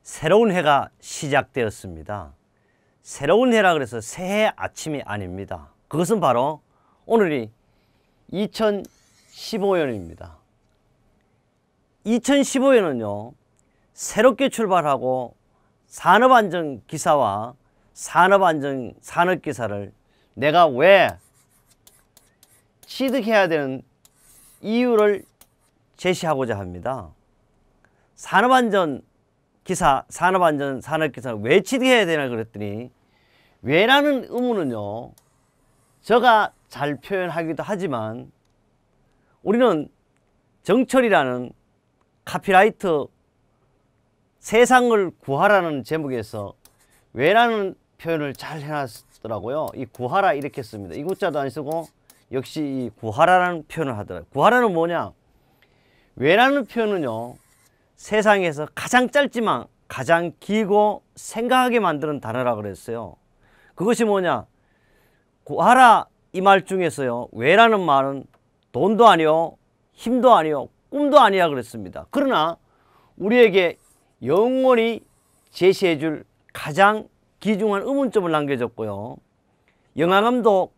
새로운 해가 시작되었습니다. 새로운 해라 그래서 새해 아침이 아닙니다. 그것은 바로 오늘이 2015년입니다. 2015년은요, 새롭게 출발하고 산업안전기사와 산업기사를 내가 왜 취득해야 되는 이유를 제시하고자 합니다. 산업기사를 왜 취득해야 되나 그랬더니, 왜라는 의문은요, 제가 잘 표현하기도 하지만 우리는 정철이라는 카피라이트 세상을 구하라는 제목에서 왜라는 표현을 잘 해놨더라고요. 이 구하라 이렇게 씁니다. 이 구자도 안 쓰고 역시 이 구하라라는 표현을 하더라고요. 구하라는 뭐냐? 왜라는 표현은요, 세상에서 가장 짧지만 가장 길고 생각하게 만드는 단어라 그랬어요. 그것이 뭐냐? 구하라 이 말 중에서요, 왜라는 말은 돈도 아니요, 힘도 아니요, 꿈도 아니야 그랬습니다. 그러나 우리에게 영원히 제시해 줄 가장 귀중한 의문점을 남겨줬고요. 영화감독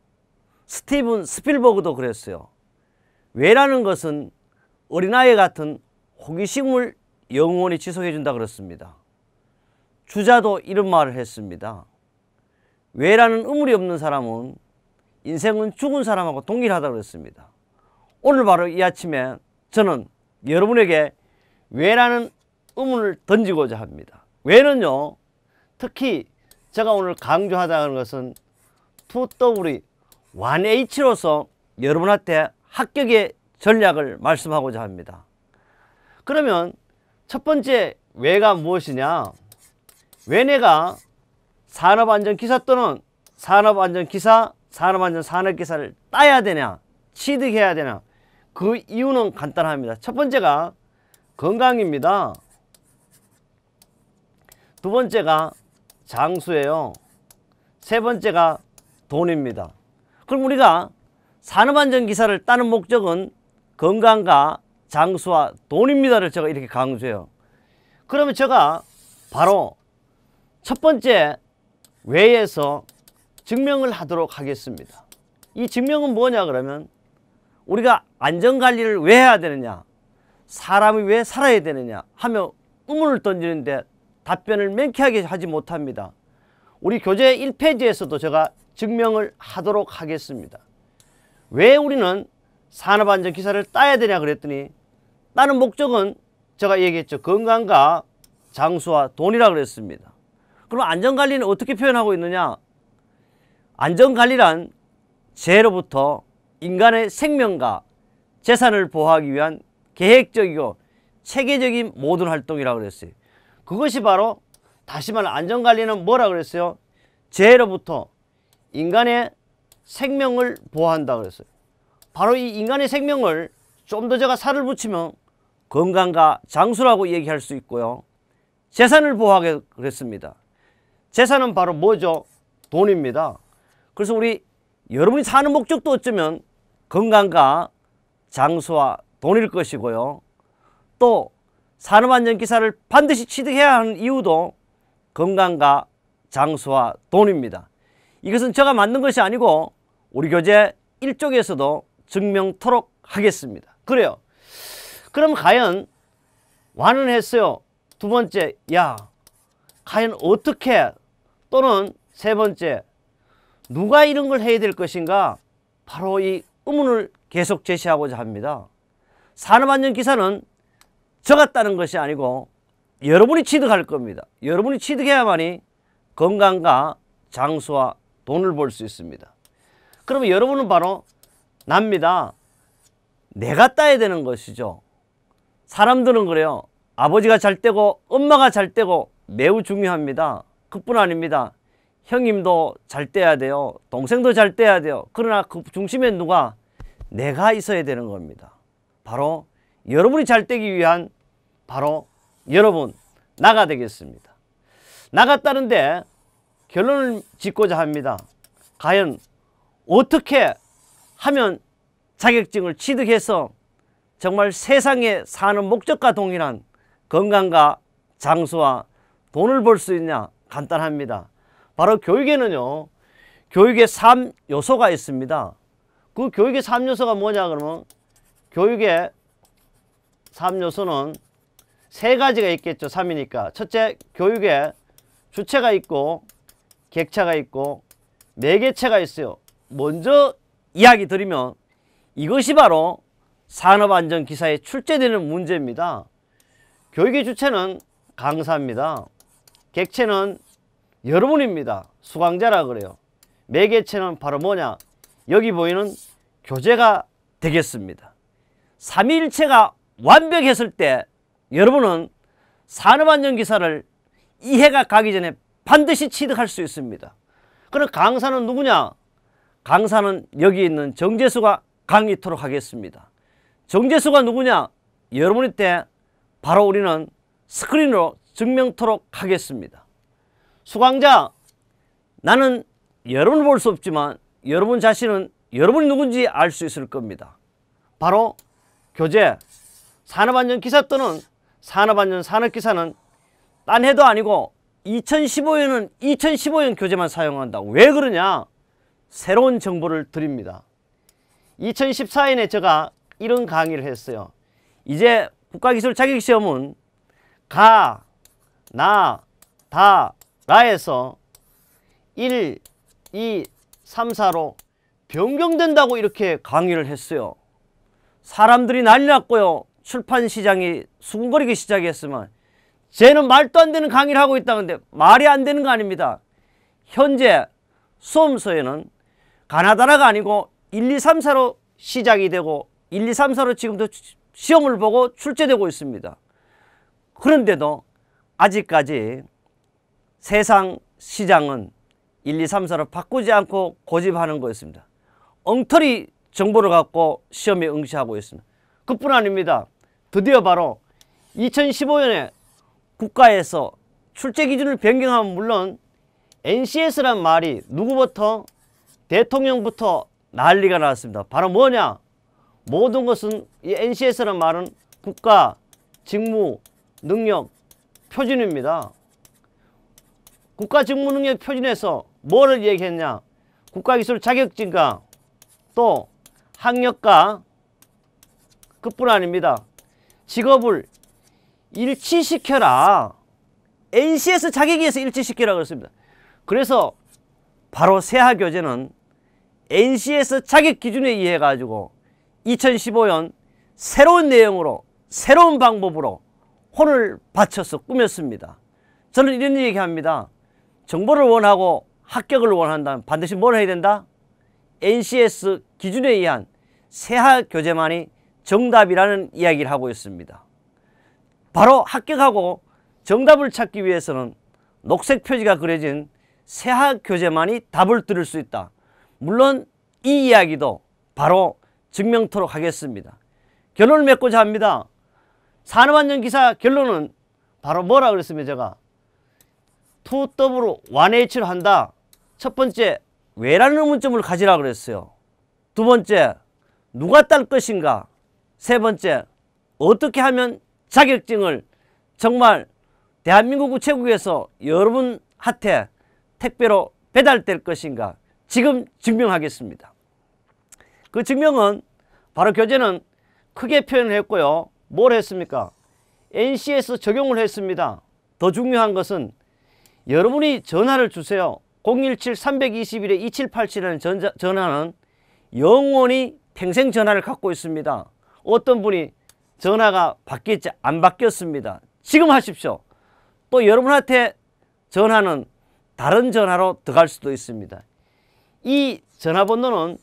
스티븐 스필버그도 그랬어요. 왜라는 것은 어린아이 같은 호기심을 영원히 지속해 준다 그랬습니다. 주자도 이런 말을 했습니다. 왜라는 의문이 없는 사람은 인생은 죽은 사람하고 동일하다고 그랬습니다. 오늘 바로 이 아침에 저는 여러분에게 왜라는 의문을 던지고자 합니다. 왜는요, 특히 제가 오늘 강조하자는 것은 2W 1H로서 여러분한테 합격의 전략을 말씀하고자 합니다. 그러면 첫 번째 왜가 무엇이냐? 왜 내가 산업안전기사 또는 산업기사를 따야 되냐? 취득해야 되냐? 그 이유는 간단합니다. 첫 번째가 건강입니다. 두 번째가 장수예요. 세 번째가 돈입니다. 그럼 우리가 산업안전기사를 따는 목적은 건강과 장수와 돈입니다를 제가 이렇게 강조해요. 그러면 제가 바로 첫 번째 왜에서 증명을 하도록 하겠습니다. 이 증명은 뭐냐 그러면, 우리가 안전관리를 왜 해야 되느냐, 사람이 왜 살아야 되느냐 하며 의문을 던지는데 답변을 명쾌하게 하지 못합니다. 우리 교재 1페이지에서도 제가 증명을 하도록 하겠습니다. 왜 우리는 산업안전기사를 따야 되냐 그랬더니, 따는 목적은 제가 얘기했죠. 건강과 장수와 돈이라 그랬습니다. 그럼 안전관리는 어떻게 표현하고 있느냐? 안전관리란 재해로부터 인간의 생명과 재산을 보호하기 위한 계획적이고 체계적인 모든 활동이라고 그랬어요. 그것이 바로, 다시 말해 안전관리는 뭐라 그랬어요? 재해로부터 인간의 생명을 보호한다 그랬어요. 바로 이 인간의 생명을 좀 더 제가 살을 붙이면 건강과 장수라고 얘기할 수 있고요. 재산을 보호하게 그랬습니다. 재산은 바로 뭐죠? 돈입니다. 그래서 여러분이 사는 목적도 어쩌면 건강과 장수와 돈일 것이고요. 또 산업안전기사를 반드시 취득해야 하는 이유도 건강과 장수와 돈입니다. 이것은 제가 만든 것이 아니고 우리 교재 1쪽에서도 증명토록 하겠습니다. 그래요. 그럼 과연 완은 했어요. 두 번째, 과연 어떻게, 또는 세 번째, 누가 이런 걸 해야 될 것인가? 바로 이 의문을 계속 제시하고자 합니다. 산업안전기사는 제가 따는 것이 아니고 여러분이 취득할 겁니다. 여러분이 취득해야만이 건강과 장수와 돈을 벌 수 있습니다. 그러면 여러분은 바로 납니다. 내가 따야 되는 것이죠. 사람들은 그래요. 아버지가 잘 되고 엄마가 잘 되고 매우 중요합니다. 그뿐 아닙니다. 형님도 잘 떼야 돼요. 동생도 잘 떼야 돼요. 그러나 그 중심에 누가? 내가 있어야 되는 겁니다. 바로 여러분이 잘 되기 위한 바로 여러분, 나가 되겠습니다. 나갔다는데 결론을 짓고자 합니다. 과연 어떻게 하면 자격증을 취득해서 정말 세상에 사는 목적과 동일한 건강과 장수와 돈을 벌 수 있냐? 간단합니다. 바로 교육에는요, 교육의 3요소가 있습니다. 그 교육의 3요소가 뭐냐 그러면, 교육의 3요소는 세 가지가 있겠죠. 3이니까. 첫째, 교육에 주체가 있고 객체가 있고 매개체가 있어요. 먼저 이야기 드리면 이것이 바로 산업안전기사에 출제되는 문제입니다. 교육의 주체는 강사입니다. 객체는 여러분입니다. 수강자라 그래요. 매개체는 바로 뭐냐? 여기 보이는 교재가 되겠습니다. 삼위일체가 완벽했을 때 여러분은 산업안전기사를 이해가 가기 전에 반드시 취득할 수 있습니다. 그럼 강사는 누구냐? 강사는 여기 있는 정재수가 강의토록 하겠습니다. 정재수가 누구냐? 여러분일 때 바로 우리는 스크린으로 증명토록 하겠습니다. 수강자, 나는 여러분을 볼 수 없지만 여러분 자신은 여러분이 누군지 알 수 있을 겁니다. 바로 교재, 산업안전기사 또는 산업안전 산업기사는 딴 해도 아니고 2015년은 2015년 교재만 사용한다. 왜 그러냐? 새로운 정보를 드립니다. 2014년에 제가 이런 강의를 했어요. 이제 국가기술 자격시험은 가, 나, 다, 라에서 1, 2, 3, 4로 변경된다고 이렇게 강의를 했어요. 사람들이 난리 났고요. 출판 시장이 수군거리기 시작했으면 쟤는 말도 안 되는 강의를 하고 있다는데 말이 안 되는 거 아닙니다. 현재 수험서에는 가나다라가 아니고 1, 2, 3, 4로 시작이 되고 1, 2, 3, 4로 지금도 시험을 보고 출제되고 있습니다. 그런데도 아직까지 세상 시장은 1, 2, 3, 4로 바꾸지 않고 고집하는 거였습니다. 엉터리 정보를 갖고 시험에 응시하고 있습니다. 그뿐 아닙니다. 드디어 바로 2015년에 국가에서 출제 기준을 변경하면 물론 NCS란 말이 누구부터? 대통령부터 난리가 났습니다. 바로 뭐냐? 모든 것은 이 NCS란 말은 국가, 직무, 능력, 표준입니다. 국가, 직무, 능력, 표준에서 뭐를 얘기했냐? 국가기술 자격증과 또 학력과 그뿐 아닙니다. 직업을 일치시켜라. NCS 자격에서 일치시켜라 그랬습니다. 그래서 바로 세하교재는 NCS 자격 기준에 의해 가지고 2015년 새로운 내용으로 새로운 방법으로 혼을 바쳐서 꾸몄습니다. 저는 이런 얘기합니다. 정보를 원하고 합격을 원한다면 반드시 뭘 해야 된다? NCS 기준에 의한 세하교재만이 정답이라는 이야기를 하고 있습니다. 바로 합격하고 정답을 찾기 위해서는 녹색 표지가 그려진 세하교재만이 답을 들을 수 있다. 물론 이 이야기도 바로 증명토록 하겠습니다. 결론을 맺고자 합니다. 산업안전기사 결론은 바로 뭐라 그랬습니까? 제가 2W로 1H를 한다. 첫 번째, 왜라는 의문점을 가지라 그랬어요. 두 번째, 누가 딸 것인가? 세 번째, 어떻게 하면 자격증을 정말 대한민국 우체국에서 여러분한테 택배로 배달될 것인가? 지금 증명하겠습니다. 그 증명은 바로 교재는 크게 표현을 했고요. 뭘 했습니까? NCS 적용을 했습니다. 더 중요한 것은 여러분이 전화를 주세요. 017-321-2787이라는 전화는 영원히 평생 전화를 갖고 있습니다. 어떤 분이 전화가 바뀌었지 안 바뀌었습니다. 지금 하십시오. 또 여러분한테 전화는 다른 전화로 들어갈 수도 있습니다. 이 전화번호는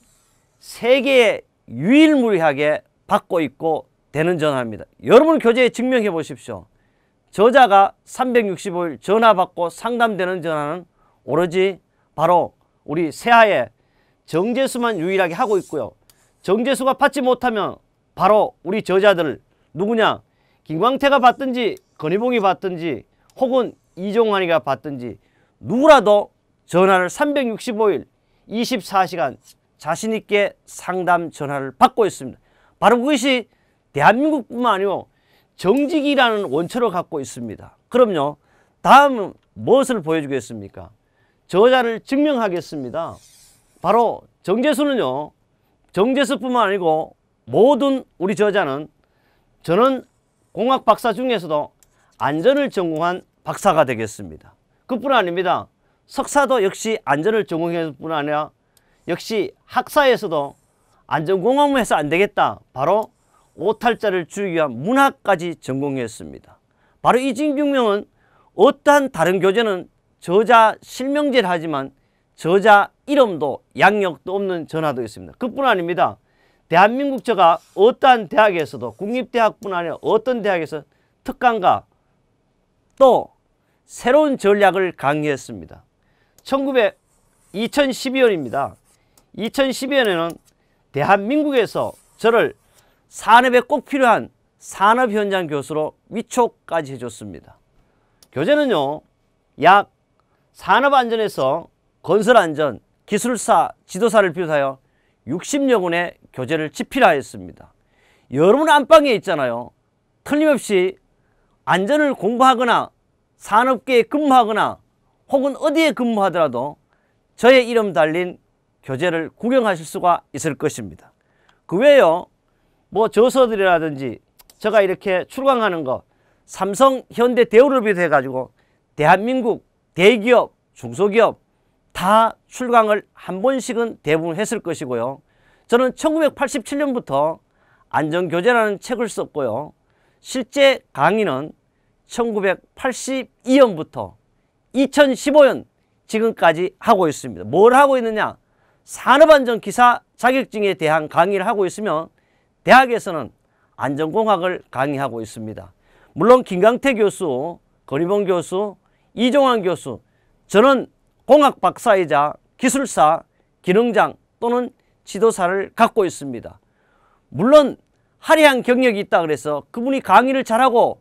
세계에 유일무이하게 받고 있고 되는 전화입니다. 여러분 교재에 증명해 보십시오. 저자가 365일 전화 받고 상담되는 전화는 오로지 바로 우리 세하의 정재수만 유일하게 하고 있고요. 정재수가 받지 못하면 바로 우리 저자들 누구냐? 김광태가 받든지 건희봉이 받든지 혹은 이종환이가 받든지 누구라도 전화를 365일 24시간 자신있게 상담 전화를 받고 있습니다. 바로 그것이 대한민국뿐만 아니고 정직이라는 원초를 갖고 있습니다. 그럼요, 다음은 무엇을 보여주겠습니까? 저자를 증명하겠습니다. 바로 정재수는요, 정재수뿐만 아니고 모든 우리 저자는 저는 공학 박사 중에서도 안전을 전공한 박사가 되겠습니다. 그뿐 아닙니다. 석사도 역시 안전을 전공했을 뿐 아니라 역시 학사에서도 안전공학만 해서 안 되겠다. 바로 오탈자를 줄이기 위한 문학까지 전공했습니다. 바로 이 증명은 어떠한 다른 교재는 저자 실명제를 하지만 저자 이름도 양력도 없는 전화도 있습니다. 그뿐 아닙니다. 대한민국 저가 어떠한 대학에서도 국립대학뿐 아니라 어떤 대학에서 특강과 또 새로운 전략을 강의했습니다. 2012년입니다. 2012년에는 대한민국에서 저를 산업에 꼭 필요한 산업현장 교수로 위촉까지 해줬습니다. 교재는요, 약 산업안전에서 건설안전, 기술사, 지도사를 비롯하여 60여 권의 교재를 집필하였습니다. 여러분 안방에 있잖아요. 틀림없이 안전을 공부하거나 산업계에 근무하거나 혹은 어디에 근무하더라도 저의 이름 달린 교재를 구경하실 수가 있을 것입니다. 그 외에요, 뭐 저서들이라든지 제가 이렇게 출강하는 거 삼성, 현대, 대우를 비롯해 가지고 대한민국 대기업, 중소기업 다 출강을 한 번씩은 대부분 했을 것이고요. 저는 1987년부터 안전교재라는 책을 썼고요. 실제 강의는 1982년부터 2015년 지금까지 하고 있습니다. 뭘 하고 있느냐? 산업안전기사 자격증에 대한 강의를 하고 있으며 대학에서는 안전공학을 강의하고 있습니다. 물론 김강태 교수, 건희봉 교수, 이종환 교수, 저는 공학 박사이자 기술사, 기능장 또는 지도사를 갖고 있습니다. 물론 화려한 경력이 있다 그래서 그분이 강의를 잘하고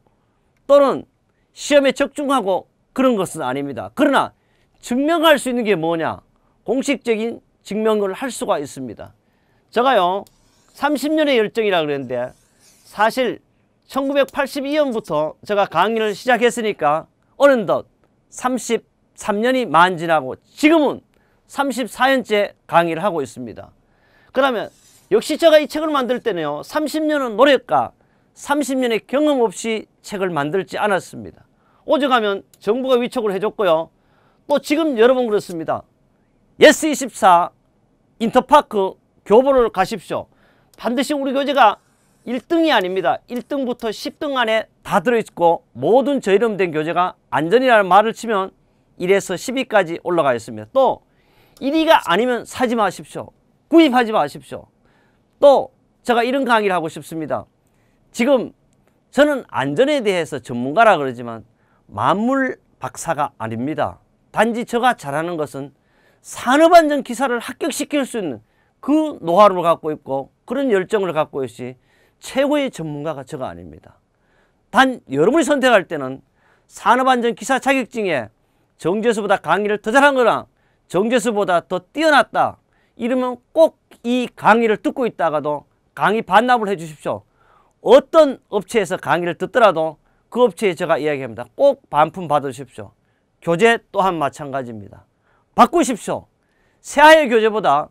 또는 시험에 적중하고 그런 것은 아닙니다. 그러나 증명할 수 있는 게 뭐냐? 공식적인 증명을 할 수가 있습니다. 제가요 30년의 열정이라 그랬는데 사실 1982년부터 제가 강의를 시작했으니까 어느덧 33년이 만지나고 지금은 34년째 강의를 하고 있습니다. 그러면 역시 제가 이 책을 만들 때는요 30년은 노력과 30년의 경험 없이 책을 만들지 않았습니다. 오죽하면 정부가 위촉을 해줬고요. 또 지금 여러 번 그렇습니다. 예스24 인터파크 교보를 가십시오. 반드시 우리 교재가 1등이 아닙니다. 1등부터 10등 안에 다 들어있고 모든 저 이름 된 교재가 안전이라는 말을 치면 1에서 10위까지 올라가 있습니다. 또 1위가 아니면 사지 마십시오. 구입하지 마십시오. 또 제가 이런 강의를 하고 싶습니다. 지금 저는 안전에 대해서 전문가라 그러지만 만물 박사가 아닙니다. 단지 제가 잘하는 것은 산업안전 기사를 합격시킬 수 있는 그 노하우를 갖고 있고 그런 열정을 갖고 있지 최고의 전문가가 저가 아닙니다. 단 여러분이 선택할 때는 산업안전 기사 자격증에 정재수보다 강의를 더 잘한 거나 정재수보다 더 뛰어났다 이러면 꼭 이 강의를 듣고 있다가도 강의 반납을 해 주십시오. 어떤 업체에서 강의를 듣더라도 그 업체에 제가 이야기합니다. 꼭 반품 받으십시오. 교재 또한 마찬가지입니다. 바꾸십시오. 새하의 교재보다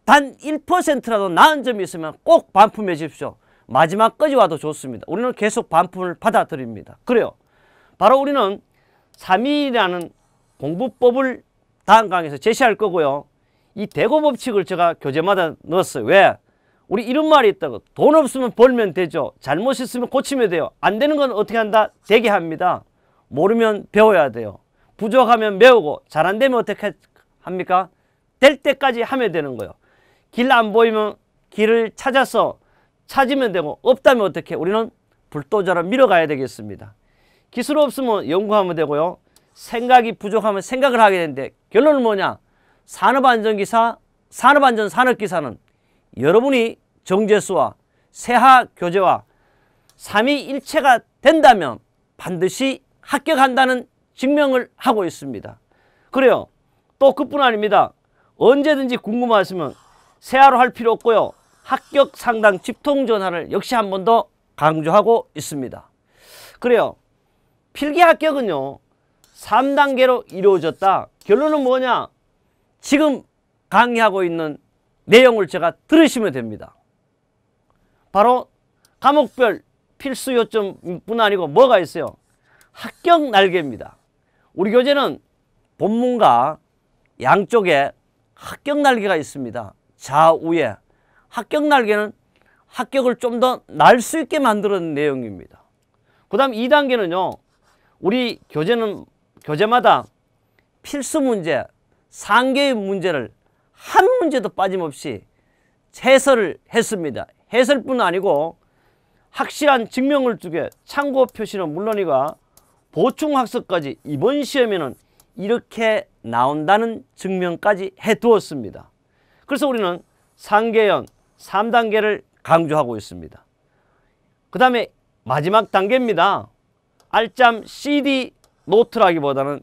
단 1%라도 나은 점이 있으면 꼭 반품해 주십시오. 마지막까지 와도 좋습니다. 우리는 계속 반품을 받아들입니다. 그래요. 바로 우리는 3.2라는 공부법을 다음 강의에서 제시할 거고요. 이 대고 법칙을 제가 교재마다 넣었어요. 왜? 우리 이런 말이 있다고. 돈 없으면 벌면 되죠. 잘못 있으면 고치면 돼요. 안 되는 건 어떻게 한다? 되게 합니다. 모르면 배워야 돼요. 부족하면 배우고 잘 안 되면 어떻게 합니까? 될 때까지 하면 되는 거예요. 길 안 보이면 길을 찾아서 찾으면 되고 없다면 어떻게? 우리는 불도저로 밀어가야 되겠습니다. 기술 없으면 연구하면 되고요. 생각이 부족하면 생각을 하게 되는데 결론은 뭐냐? 산업안전기사, 산업안전 산업기사는 여러분이 정재수와 세하 교재와 3위일체가 된다면 반드시 합격한다는 증명을 하고 있습니다. 그래요. 또 그뿐 아닙니다. 언제든지 궁금하시면 세하로 할 필요 없고요. 합격 상담 직통 전화를 역시 한 번 더 강조하고 있습니다. 그래요. 필기 합격은요. 3단계로 이루어졌다. 결론은 뭐냐? 지금 강의하고 있는 내용을 제가 들으시면 됩니다. 바로 과목별 필수 요점뿐 아니고 뭐가 있어요? 합격 날개입니다. 우리 교재는 본문과 양쪽에 합격 날개가 있습니다. 좌우에. 합격 날개는 합격을 좀 더 날 수 있게 만드는 내용입니다. 그 다음 2단계는요. 우리 교재마다 필수 문제, 상계의 문제를 한 문제도 빠짐없이 해설을 했습니다. 해설뿐 아니고 확실한 증명을 두게 참고 표시는 물론이고 보충학습까지 이번 시험에는 이렇게 나온다는 증명까지 해두었습니다. 그래서 우리는 상계연 3단계를 강조하고 있습니다. 그 다음에 마지막 단계입니다. 알짬 CD 노트라기보다는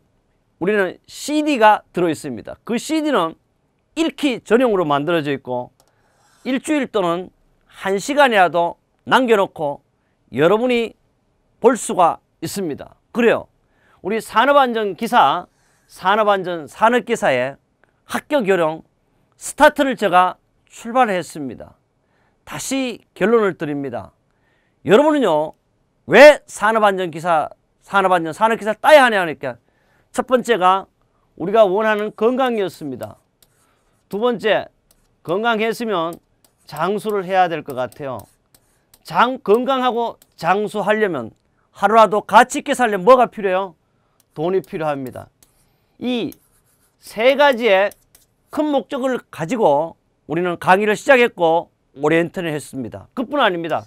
우리는 CD가 들어있습니다. 그 CD는 읽기 전용으로 만들어져 있고 일주일 또는 1시간이라도 남겨놓고 여러분이 볼 수가 있습니다. 그래요. 우리 산업안전기사, 산업안전 산업기사의 합격 요령 스타트를 제가 출발했습니다. 다시 결론을 드립니다. 여러분은요, 왜 산업안전기사, 산업기사 따야 하냐 하니까 첫 번째가 우리가 원하는 건강이었습니다. 두 번째, 건강했으면 장수를 해야 될 것 같아요. 건강하고 장수하려면 하루라도 가치 있게 살려면 뭐가 필요해요? 돈이 필요합니다. 이 세 가지의 큰 목적을 가지고 우리는 강의를 시작했고 오리엔테를 했습니다. 그뿐 아닙니다.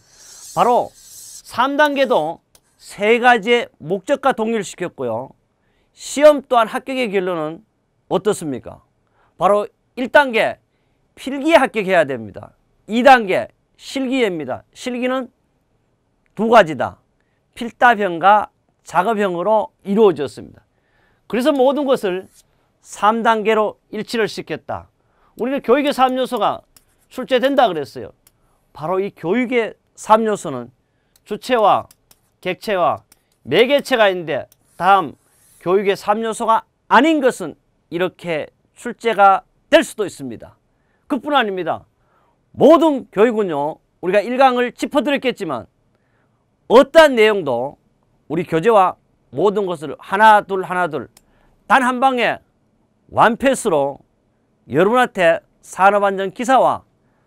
바로 3단계도 세 가지의 목적과 동일시켰고요. 시험 또한 합격의 결론은 어떻습니까? 바로 1단계 필기에 합격해야 됩니다. 2단계 실기입니다. 실기는 두 가지다. 필답형과 작업형으로 이루어졌습니다. 그래서 모든 것을 3단계로 일치를 시켰다. 우리는 교육의 3요소가 출제된다 그랬어요. 바로 이 교육의 3요소는 주체와 객체와 매개체가 있는데 다음 교육의 3요소가 아닌 것은 이렇게 출제가 될 수도 있습니다. 그뿐 아닙니다. 모든 교육은요, 우리가 1강을 짚어드렸겠지만 어떠한 내용도 우리 교재와 모든 것을 하나둘 단 한 방에 완패스로 여러분한테 산업안전기사와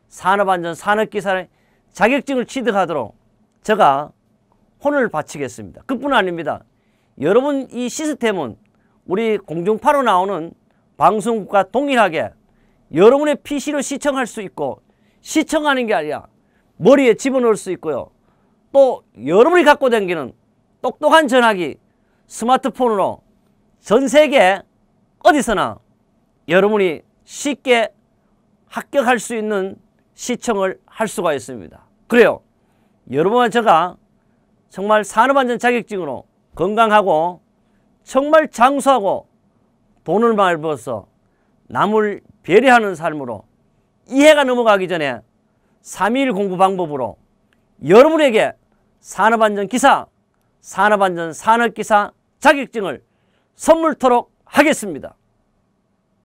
산업안전 산업기사의 자격증을 취득하도록 제가 혼을 바치겠습니다. 그뿐 아닙니다. 여러분 이 시스템은 우리 공중파로 나오는 방송국과 동일하게 여러분의 PC로 시청할 수 있고 시청하는 게 아니라 머리에 집어넣을 수 있고요. 또 여러분이 갖고 다니는 똑똑한 전화기 스마트폰으로 전 세계 어디서나 여러분이 쉽게 합격할 수 있는 시청을 할 수가 있습니다. 그래요. 여러분과 제가 정말 산업안전 자격증으로 건강하고 정말 장수하고 돈을 많이 벌어서 남을 배려하는 삶으로 이해가 넘어가기 전에 3.1 공부 방법으로 여러분에게 산업안전기사, 산업안전 산업기사 자격증을 선물토록 하겠습니다.